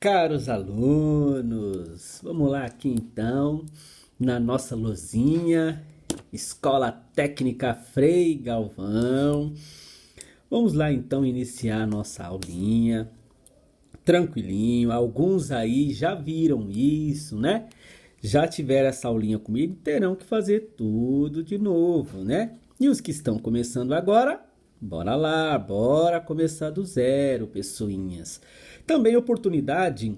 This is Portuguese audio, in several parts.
caros alunos, vamos lá aqui então, na nossa lousinha, Escola Técnica Frei Galvão. Vamos lá então iniciar a nossa aulinha, tranquilinho. Alguns aí já viram isso, né? Já tiveram essa aulinha comigo, terão que fazer tudo de novo, né? E os que estão começando agora, bora lá, bora começar do zero, pessoinhas. Também oportunidade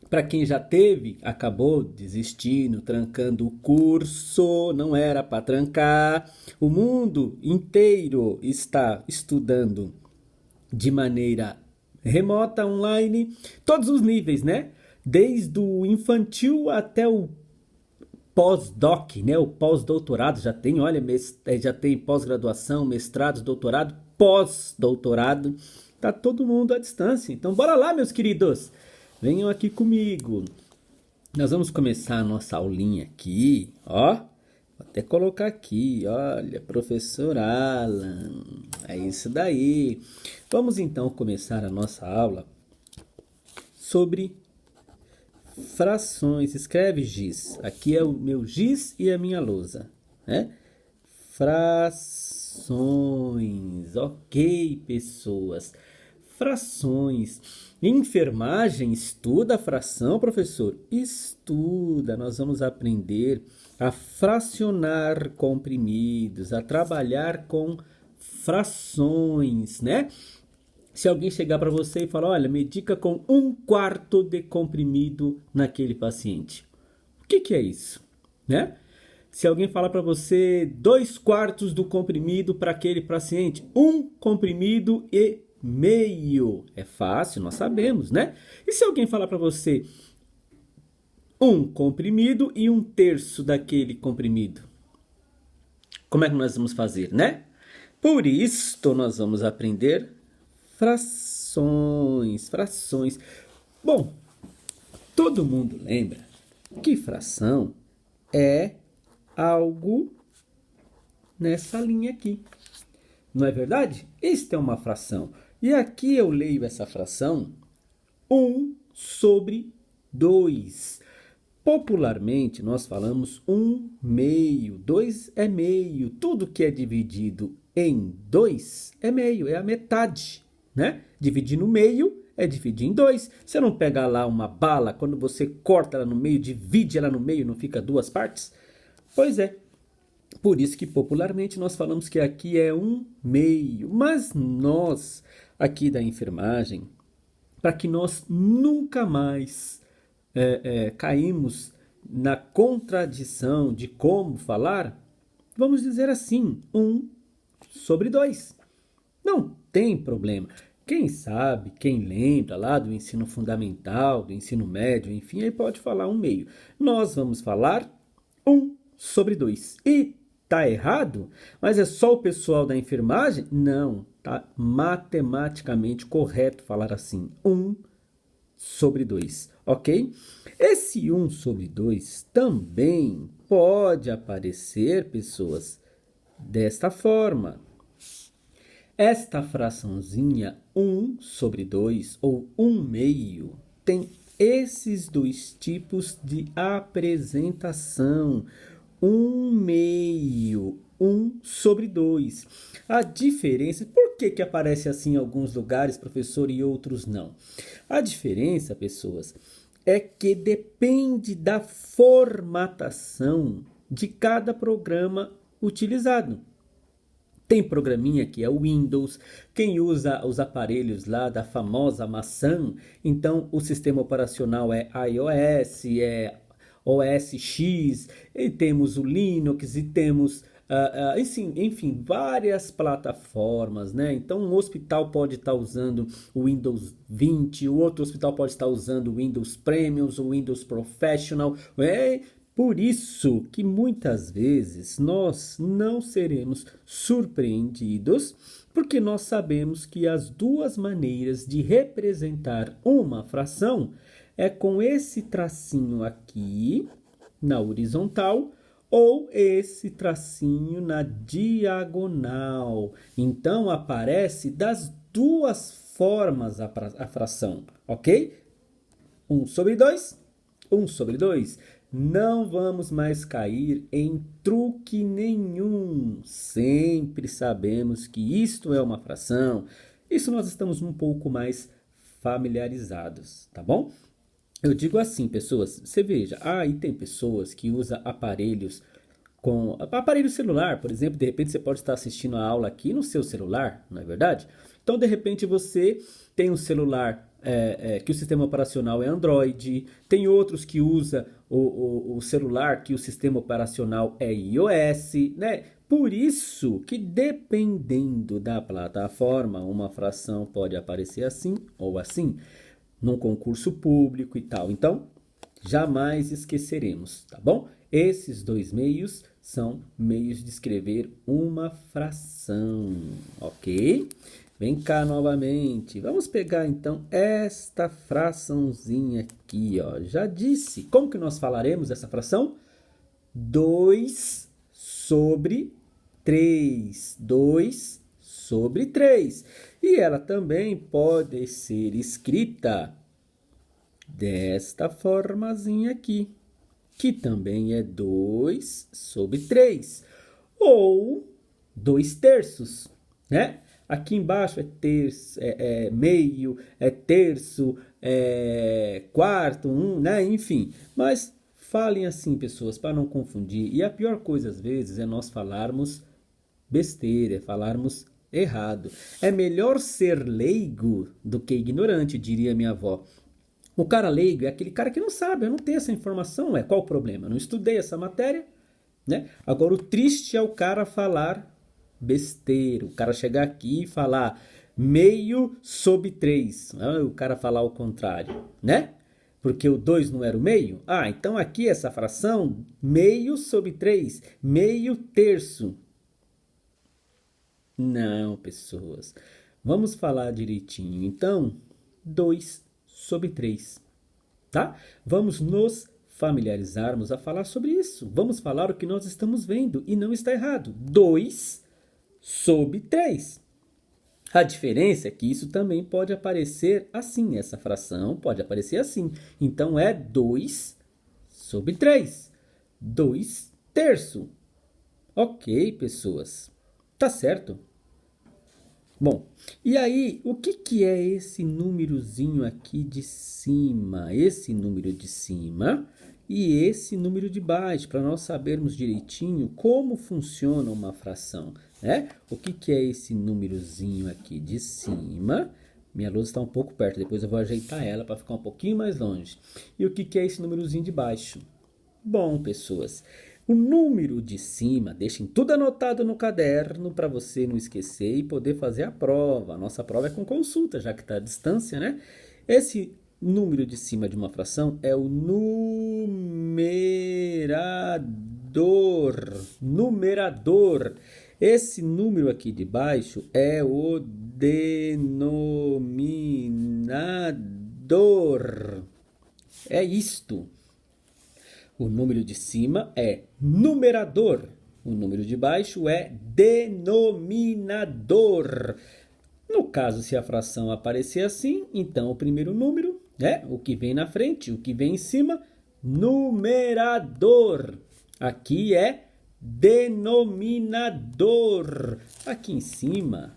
para quem já teve, acabou desistindo, trancando o curso, não era para trancar. O mundo inteiro está estudando de maneira remota, online, todos os níveis, né? Desde o infantil até o pós-doc, né? O pós-doutorado já tem, olha, já tem pós-graduação, mestrado, doutorado, pós-doutorado. Tá todo mundo à distância. Então, bora lá, meus queridos. Venham aqui comigo. Nós vamos começar a nossa aulinha aqui, ó. Vou até colocar aqui, olha, professor Alan. É isso daí. Vamos então começar a nossa aula sobre frações. Escreve giz. Aqui é o meu giz e a minha lousa, né? Frações. Ok, pessoas. Frações. Enfermagem estuda a fração, professor? Estuda. Nós vamos aprender a fracionar comprimidos, a trabalhar com frações, né? Se alguém chegar para você e falar, olha, medica com 1/4 de comprimido naquele paciente. O que é isso, né? Se alguém falar para você 2/4 do comprimido para aquele paciente, 1,5 comprimidos. É fácil, nós sabemos, né? E se alguém falar para você 1 comprimido e 1/3 daquele comprimido? Como é que nós vamos fazer, né? Por isto, nós vamos aprender frações. Bom, todo mundo lembra que fração é algo nessa linha aqui. Não é verdade? Isto é uma fração. E aqui eu leio essa fração 1/2. Popularmente nós falamos 1/2. 2 é meio. Tudo que é dividido em 2 é meio, é a metade, né? Dividir no meio é dividir em 2. Você não pega lá uma bala, quando você corta ela no meio, divide ela no meio, não fica duas partes? Pois é. Por isso que popularmente nós falamos que aqui é 1/2. Mas nós, aqui da enfermagem, para que nós nunca mais caímos na contradição de como falar, vamos dizer assim, 1/2. Não tem problema. Quem sabe, quem lembra lá do ensino fundamental, do ensino médio, enfim, aí pode falar 1/2. Nós vamos falar 1/2. E tá errado? Mas é só o pessoal da enfermagem? Não, tá matematicamente correto falar assim, 1/2, ok? Esse 1/2 também pode aparecer, pessoas, desta forma. Esta fraçãozinha 1/2 ou 1/2 tem esses dois tipos de apresentação. 1/2, 1/2. A diferença, por que aparece assim em alguns lugares, professor, e outros não? A diferença, pessoas, é que depende da formatação de cada programa utilizado. Tem programinha que é o Windows, quem usa os aparelhos lá da famosa maçã, então o sistema operacional é iOS, é OS X, e temos o Linux, e temos, enfim, várias plataformas, né? Então um hospital pode estar usando o Windows 20, o outro hospital pode estar usando o Windows Premium, o Windows Professional, por isso que muitas vezes nós não seremos surpreendidos, porque nós sabemos que as duas maneiras de representar uma fração é com esse tracinho aqui na horizontal ou esse tracinho na diagonal. Então aparece das duas formas a fração, ok? 1 sobre 2, 1 sobre 2. Não vamos mais cair em truque nenhum. Sempre sabemos que isto é uma fração. Isso nós estamos um pouco mais familiarizados, tá bom? Eu digo assim, pessoas, você veja, aí tem pessoas que usam aparelhos com aparelho celular, por exemplo, de repente você pode estar assistindo a aula aqui no seu celular, não é verdade? Então, de repente, você tem um celular que o sistema operacional é Android, tem outros que usa o celular que o sistema operacional é iOS, né? Por isso que dependendo da plataforma, uma fração pode aparecer assim ou assim, num concurso público e tal. Então, jamais esqueceremos, tá bom? Esses dois meios são meios de escrever uma fração, ok? Vem cá novamente. Vamos pegar então esta fraçãozinha aqui, ó. Já disse. Como que nós falaremos essa fração? 2 sobre 3. 2 sobre 3. E ela também pode ser escrita desta formazinha aqui, que também é 2 sobre 3, ou 2 terços, né? Aqui embaixo é terço, é meio, é terço, é quarto, né? Enfim, mas falem assim, pessoas, para não confundir. E a pior coisa, às vezes, é nós falarmos besteira, é falarmos errado. É melhor ser leigo do que ignorante, diria minha avó. O cara leigo é aquele cara que não sabe, eu não tenho essa informação, qual o problema? Eu não estudei essa matéria, né? Agora o triste é o cara falar besteira, o cara chegar aqui e falar meio sobre 3, o cara falar o contrário, né? Porque o 2 não era o meio? Ah, então aqui essa fração, meio sobre 3, meio terço. Não, pessoas, vamos falar direitinho. Então, 2 sobre 3, tá? Vamos nos familiarizarmos a falar sobre isso. Vamos falar o que nós estamos vendo e não está errado. 2 sobre 3. A diferença é que isso também pode aparecer assim, essa fração pode aparecer assim. Então é 2 sobre 3. 2 terço. Ok, pessoas. Tá certo? Bom, e aí, o que é esse númerozinho aqui de cima? Esse número de cima e esse número de baixo, para nós sabermos direitinho como funciona uma fração, né? O que é esse númerozinho aqui de cima? Minha luz está um pouco perto, depois eu vou ajeitar ela para ficar um pouquinho mais longe. E o que é esse númerozinho de baixo? Bom, pessoas, o número de cima, deixem tudo anotado no caderno para você não esquecer e poder fazer a prova. A nossa prova é com consulta, já que está à distância, né? Esse número de cima de uma fração é o numerador. Numerador. Esse número aqui de baixo é o denominador. É isto. O número de cima é numerador. O número de baixo é denominador. No caso, se a fração aparecer assim, então o primeiro número, né? O que vem na frente, o que vem em cima, numerador. Aqui é denominador. Aqui em cima,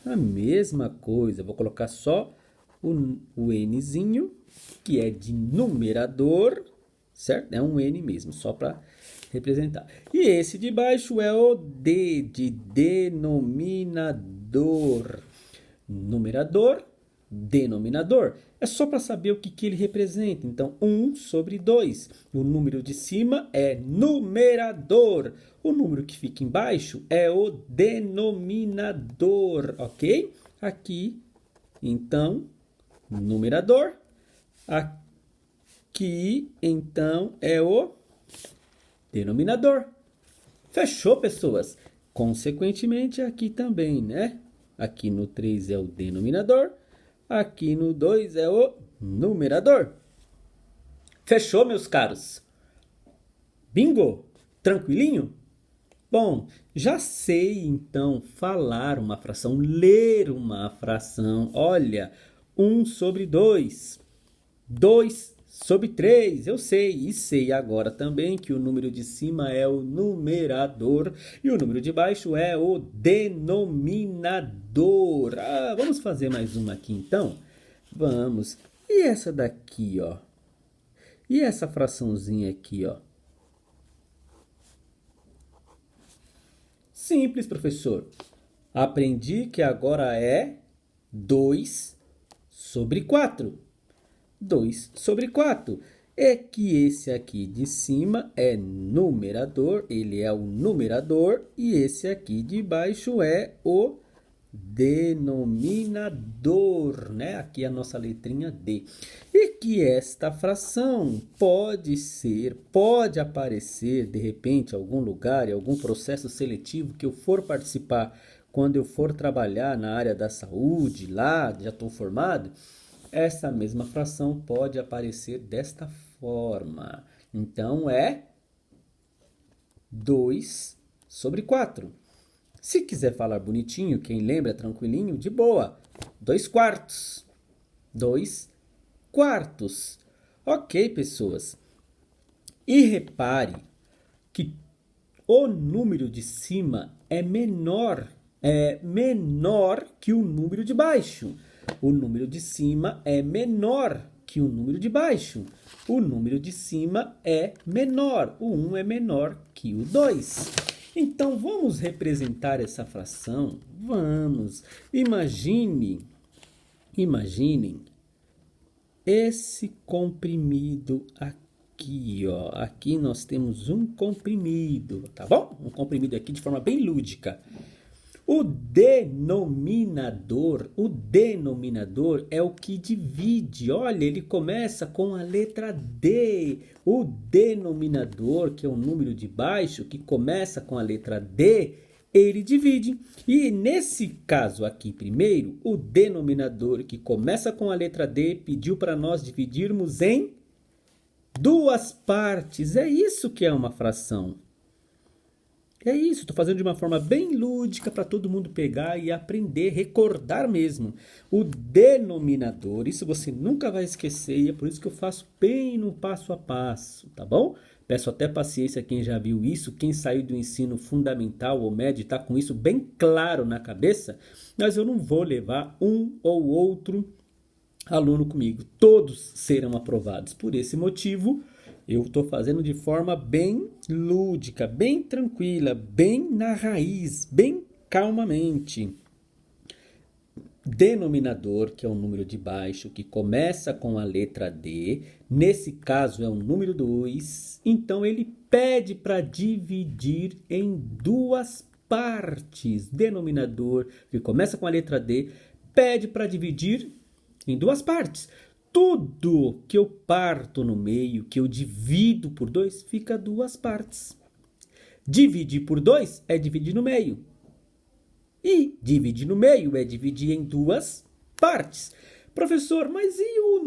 a mesma coisa. Vou colocar só o Nzinho, que é de numerador, certo? É um N mesmo, só para representar. E esse de baixo é o D, de denominador. Numerador, denominador. É só para saber o que ele representa. Então, 1 sobre 2. O número de cima é numerador. O número que fica embaixo é o denominador, ok? Aqui, então, numerador. Aqui, então, é o denominador. Fechou, pessoas? Consequentemente, aqui também, né? Aqui no 3 é o denominador. Aqui no 2 é o numerador. Fechou, meus caros? Bingo? Tranquilinho? Bom, já sei então falar uma fração, ler uma fração. Olha, 1 sobre 2. 2 sobre 3, eu sei. E sei agora também que o número de cima é o numerador e o número de baixo é o denominador. Vamos fazer mais uma aqui então? Vamos. E essa daqui, ó? E essa fraçãozinha aqui, ó? Simples, professor. Aprendi que agora é 2 sobre 4. 2 sobre 4. É que esse aqui de cima é numerador, ele é o numerador, e esse aqui de baixo é o denominador, né? Aqui a nossa letrinha D. E que esta fração pode aparecer de repente em algum lugar, em algum processo seletivo que eu for participar, quando eu for trabalhar na área da saúde, lá já estou formado, essa mesma fração pode aparecer desta forma. Então é 2 sobre 4. Se quiser falar bonitinho, quem lembra tranquilinho, de boa. 2 quartos. 2 quartos. Ok, pessoas. E repare que o número de cima é menor que o número de baixo. O número de cima é menor que o número de baixo. O número de cima é menor. O 1 é menor que o 2. Então, vamos representar essa fração? Vamos. Imaginem esse comprimido aqui, ó. Aqui nós temos um comprimido, tá bom? Um comprimido aqui de forma bem lúdica. O denominador é o que divide. Olha, ele começa com a letra D. O denominador, que é o número de baixo, que começa com a letra D, ele divide. E nesse caso aqui, primeiro, o denominador, que começa com a letra D, pediu para nós dividirmos em duas partes. É isso que é uma fração. É isso, estou fazendo de uma forma bem lúdica para todo mundo pegar e aprender, recordar mesmo. O denominador, isso você nunca vai esquecer e é por isso que eu faço bem no passo a passo, tá bom? Peço até paciência a quem já viu isso, quem saiu do ensino fundamental ou médio está com isso bem claro na cabeça, mas eu não vou levar um ou outro aluno comigo. Todos serão aprovados. Por esse motivo, eu estou fazendo de forma bem lúdica, bem tranquila, bem na raiz, bem calmamente. Denominador, que é o número de baixo, que começa com a letra D. Nesse caso é o número 2. Então ele pede para dividir em duas partes. Denominador, que começa com a letra D, pede para dividir em duas partes. Tudo que eu parto no meio, que eu divido por 2, fica duas partes. Dividir por 2 é dividir no meio. E dividir no meio é dividir em duas partes. Professor, mas e o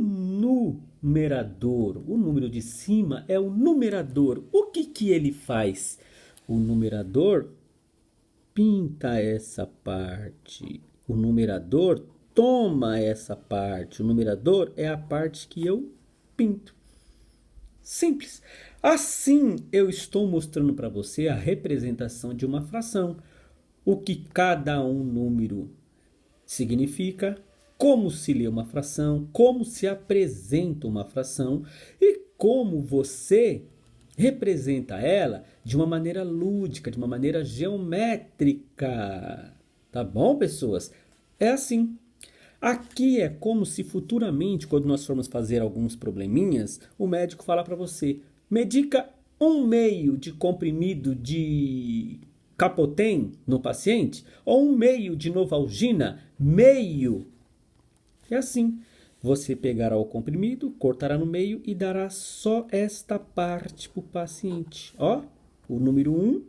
numerador? O número de cima é o numerador. O que ele faz? O numerador pinta essa parte. O numerador toma essa parte. O numerador é a parte que eu pinto. Simples. Assim, eu estou mostrando para você a representação de uma fração. O que cada um número significa, como se lê uma fração, como se apresenta uma fração e como você representa ela de uma maneira lúdica, de uma maneira geométrica. Tá bom, pessoas? É assim. Aqui é como se futuramente, quando nós formos fazer alguns probleminhas, o médico fala para você, medica 1/2 de comprimido de Capotem no paciente, ou 1/2 de Novalgina, meio. É assim, você pegará o comprimido, cortará no meio e dará só esta parte para o paciente. Ó, o número 1,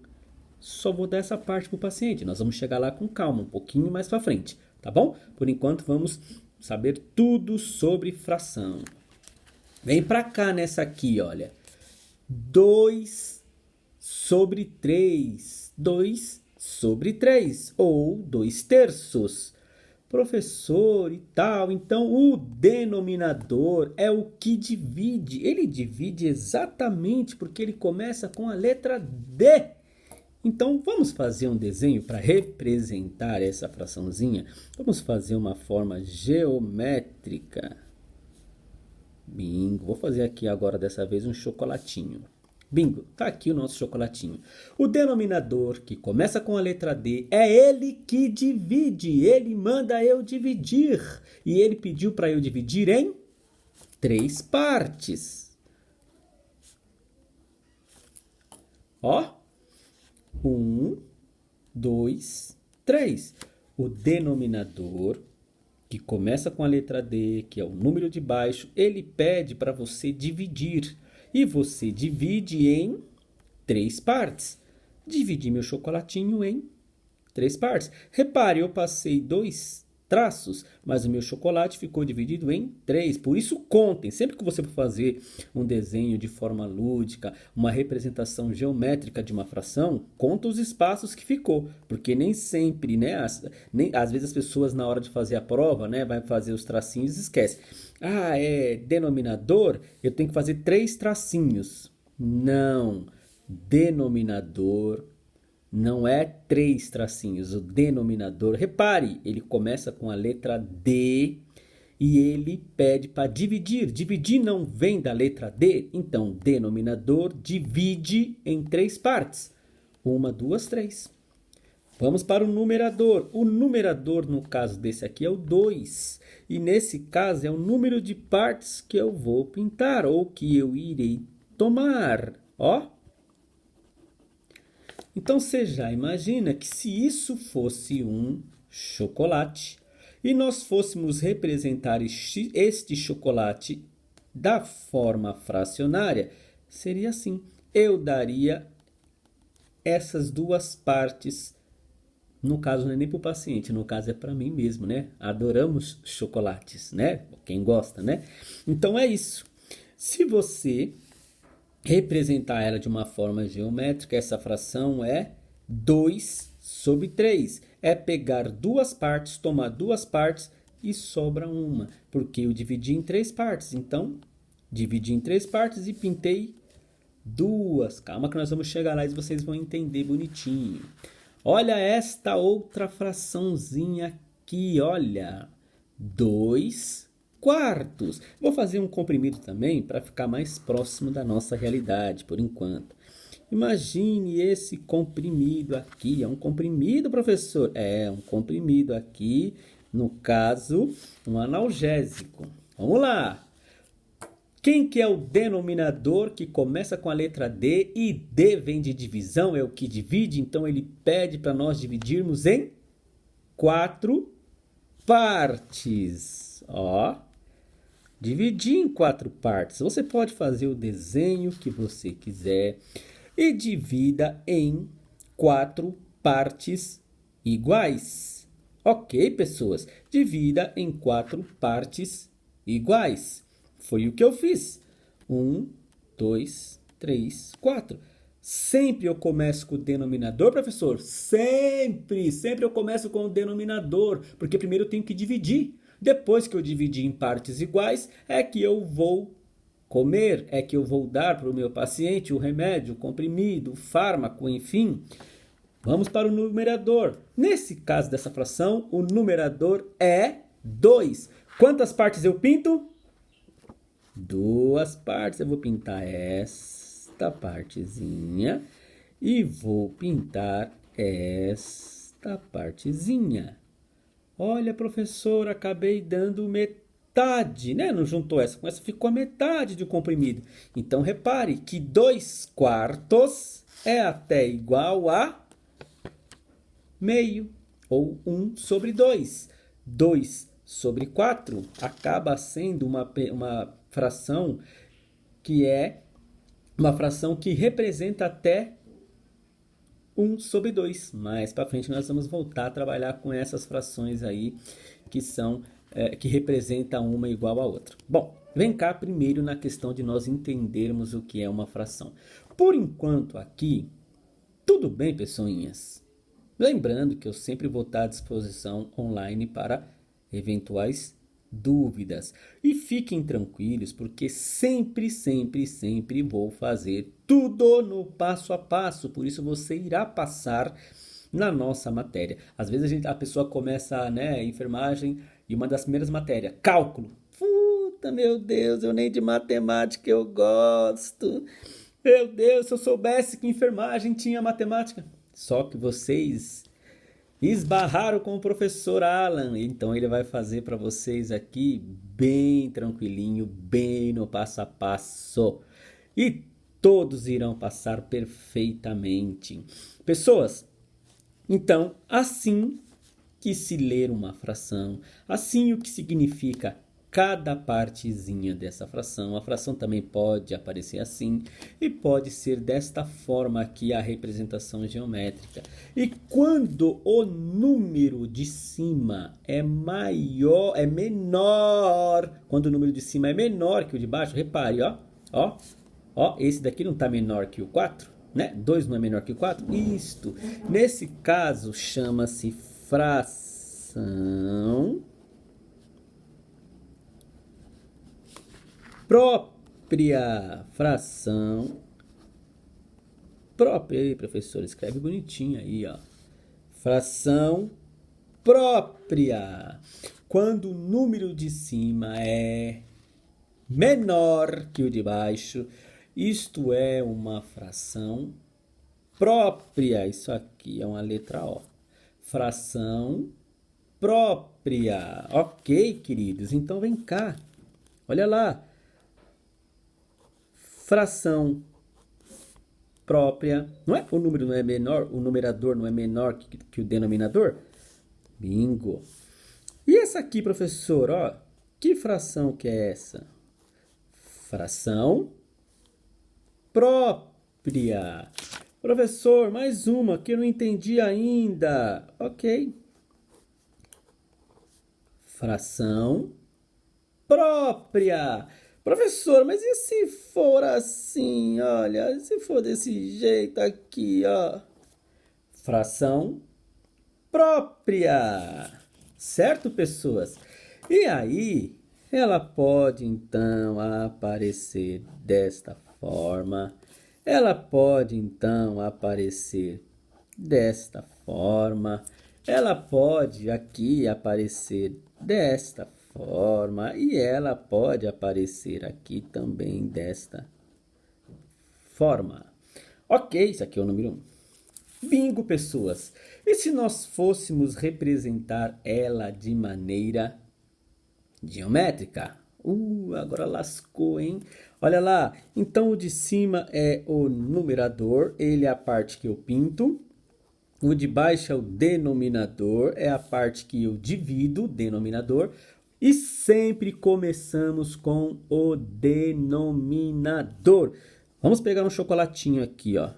só vou dar essa parte para o paciente. Nós vamos chegar lá com calma, um pouquinho mais para frente. Tá bom? Por enquanto vamos saber tudo sobre fração. Vem para cá nessa aqui, olha. 2 sobre 3. 2 sobre 3. Ou 2 terços. Professor e tal, então o denominador é o que divide. Ele divide exatamente porque ele começa com a letra D. Então vamos fazer um desenho para representar essa fraçãozinha. Vamos fazer uma forma geométrica. Bingo. Vou fazer aqui agora dessa vez um chocolatinho. Bingo, tá aqui o nosso chocolatinho. O denominador, que começa com a letra D, é ele que divide. Ele manda eu dividir. E ele pediu para eu dividir em 3 partes. Ó. 1, 2, 3. O denominador, que começa com a letra D, que é o número de baixo, ele pede para você dividir. E você divide em 3 partes. Dividi meu chocolatinho em 3 partes. Repare, eu passei 2 traços, mas o meu chocolate ficou dividido em 3. Por isso, contem. Sempre que você for fazer um desenho de forma lúdica, uma representação geométrica de uma fração, conta os espaços que ficou. Porque nem sempre, né? Às vezes as pessoas, na hora de fazer a prova, né? Vai fazer os tracinhos e esquece. Ah, é denominador? Eu tenho que fazer 3 tracinhos. Não. Denominador não é 3 tracinhos. O denominador, repare, ele começa com a letra D e ele pede para dividir. Dividir não vem da letra D, então denominador divide em 3 partes. 1, 2, 3. Vamos para o numerador. O numerador, no caso desse aqui, é o 2. E nesse caso é o número de partes que eu vou pintar ou que eu irei tomar. Ó. Então você já imagina que se isso fosse um chocolate e nós fôssemos representar este chocolate da forma fracionária, seria assim. Eu daria essas 2 partes. No caso, não é nem para o paciente, no caso é para mim mesmo, né? Adoramos chocolates, né? Quem gosta, né? Então é isso. Se você representar ela de uma forma geométrica, essa fração é 2 sobre 3. É pegar 2 partes, tomar 2 partes e sobra uma. Porque eu dividi em 3 partes. Então, dividi em 3 partes e pintei 2. Calma que nós vamos chegar lá e vocês vão entender bonitinho. Olha esta outra fraçãozinha aqui, olha. 2 quartos. Vou fazer um comprimido também para ficar mais próximo da nossa realidade, por enquanto. Imagine esse comprimido aqui. É um comprimido, professor? É, um comprimido aqui, no caso, um analgésico. Vamos lá. Quem que é o denominador que começa com a letra D e D vem de divisão, é o que divide, então ele pede para nós dividirmos em 4 partes. Ó, dividir em 4 partes. Você pode fazer o desenho que você quiser e divida em 4 partes iguais. Ok, pessoas? Divida em 4 partes iguais. Foi o que eu fiz. 1, 2, 3, 4. Sempre eu começo com o denominador, professor? Sempre eu começo com o denominador, porque primeiro eu tenho que dividir. Depois que eu dividir em partes iguais, é que eu vou comer, é que eu vou dar para o meu paciente o remédio, o comprimido, o fármaco, enfim. Vamos para o numerador. Nesse caso dessa fração, o numerador é 2. Quantas partes eu pinto? 2 partes. Eu vou pintar esta partezinha e vou pintar esta partezinha. Olha, professor, acabei dando metade, né? Não juntou essa com essa, ficou a metade de comprimido. Então, repare que 2 quartos é até igual a meio, ou 1 sobre 2. 2 sobre 4 acaba sendo uma fração que é uma fração que representa até 1 sobre 2. Mais para frente nós vamos voltar a trabalhar com essas frações aí que são que representam uma igual a outra. Bom, vem cá primeiro na questão de nós entendermos o que é uma fração. Por enquanto aqui, tudo bem, pessoinhas? Lembrando que eu sempre vou estar à disposição online para eventuais dúvidas. E fiquem tranquilos, porque sempre, sempre, sempre vou fazer tudo no passo a passo. Por isso você irá passar na nossa matéria. Às vezes a pessoa começa, né, enfermagem e uma das primeiras matérias, cálculo. Puta, meu Deus, eu nem de matemática eu gosto. Meu Deus, se eu soubesse que enfermagem tinha matemática. Só que vocês esbarraram com o professor Alan, então ele vai fazer para vocês aqui bem tranquilinho, bem no passo a passo. E todos irão passar perfeitamente. Pessoas, então, assim que se ler uma fração, assim o que significa cada partezinha dessa fração. A fração também pode aparecer assim e pode ser desta forma aqui a representação geométrica. E quando o número de cima é maior, é menor, quando o número de cima é menor que o de baixo, repare, ó, esse daqui não está menor que o 4, né? 2 não é menor que o 4? Isto. Nesse caso chama-se fração própria. Fração própria. Aí, professor, escreve bonitinho aí, ó. Fração própria. Quando o número de cima é menor que o de baixo, isto é uma fração própria. Isso aqui é uma letra O. Fração própria. Ok, queridos? Então vem cá. Olha lá. Fração própria. Não é? O número não é menor, o numerador não é menor que o denominador? Bingo. E essa aqui, professor, ó, que fração que é essa? Fração própria. Professor, mais uma que eu não entendi ainda. Ok. Fração própria. Professor, mas e se for assim, olha, se for desse jeito aqui, ó? Fração própria. Certo, pessoas? E aí, ela pode então aparecer desta forma. Ela pode então aparecer desta forma. Ela pode aqui aparecer desta forma. E ela pode aparecer aqui também desta forma. Ok, isso aqui é o número 1. Bingo, pessoas. E se nós fôssemos representar ela de maneira geométrica? Agora lascou, hein? Olha lá. Então, o de cima é o numerador. Ele é a parte que eu pinto. O de baixo é o denominador. É a parte que eu divido, denominador. E sempre começamos com o denominador. Vamos pegar um chocolatinho aqui, ó.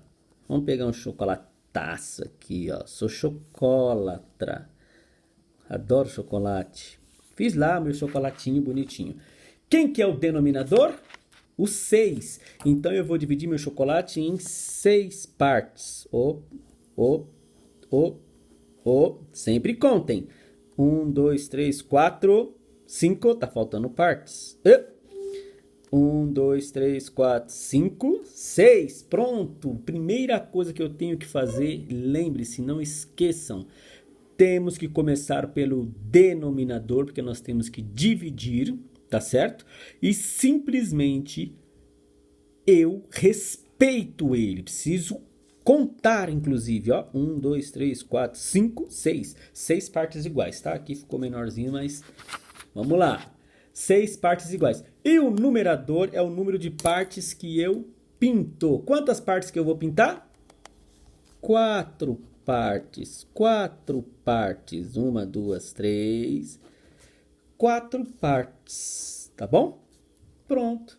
Vamos pegar um chocolataço aqui, ó. Sou chocolatra. Adoro chocolate. Fiz lá meu chocolatinho bonitinho. Quem que é o denominador? O 6. Então eu vou dividir meu chocolate em 6 partes. Sempre contem. 1, 2, 3, 4, 5. Tá faltando partes. 1, 2, 3, 4, 5, 6. Pronto. Primeira coisa que eu tenho que fazer, lembre-se, não esqueçam. Temos que começar pelo denominador, porque nós temos que dividir, tá certo? E simplesmente eu respeito ele. Preciso contar, inclusive, ó. 1, 2, 3, 4, 5, 6. 6 partes iguais, tá? Aqui ficou menorzinho, mas vamos lá. 6 partes iguais. E o numerador é o número de partes que eu pinto. Quantas partes que eu vou pintar? 4 partes. 4 partes. 1, 2, 3. 4 partes. Tá bom? Pronto.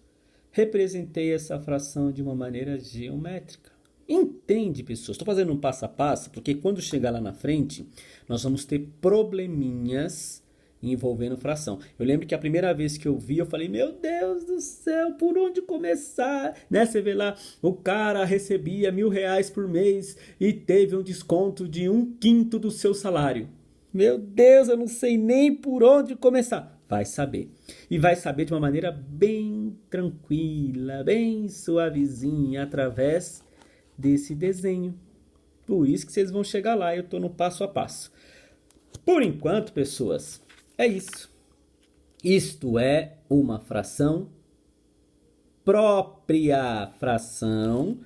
Representei essa fração de uma maneira geométrica. Entende, pessoas? Estou fazendo um passo a passo, porque quando chegar lá na frente, nós vamos ter probleminhas envolvendo fração. Eu lembro que a primeira vez que eu vi, eu falei, meu Deus do céu, por onde começar? Né? Você vê lá, o cara recebia R$1.000 por mês e teve um desconto de 1/5 do seu salário. Meu Deus, eu não sei nem por onde começar. Vai saber. E vai saber de uma maneira bem tranquila, bem suavezinha, através desse desenho. Por isso que vocês vão chegar lá, eu estou no passo a passo. Por enquanto, pessoas, é isso. Isto é uma fração própria. Fração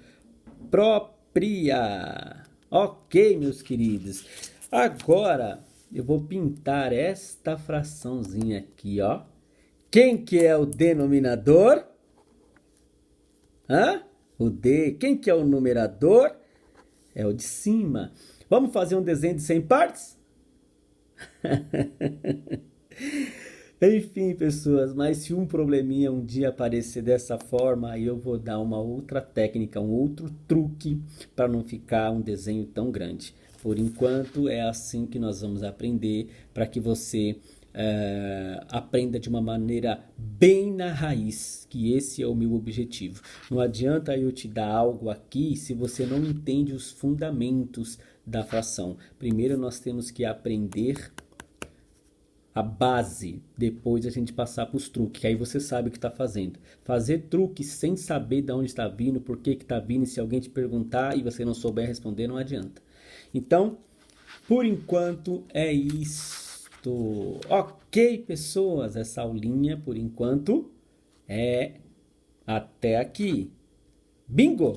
própria. Ok, meus queridos. Agora eu vou pintar esta fraçãozinha aqui, ó. Quem que é o denominador? Hã? O D. Quem que é o numerador? É o de cima. Vamos fazer um desenho de 100 partes? Enfim, pessoas, mas se um probleminha um dia aparecer dessa forma, aí eu vou dar uma outra técnica, um outro truque para não ficar um desenho tão grande. Por enquanto é assim que nós vamos aprender para que você aprenda de uma maneira bem na raiz, que esse é o meu objetivo. Não adianta eu te dar algo aqui se você não entende os fundamentos da fração. Primeiro nós temos que aprender a base, depois a gente passar para os truques, que aí você sabe o que está fazendo. Fazer truque sem saber de onde está vindo, por que está vindo, e se alguém te perguntar e você não souber responder, não adianta. Então, por enquanto é isto. Ok, pessoas, essa aulinha por enquanto é até aqui. Bingo!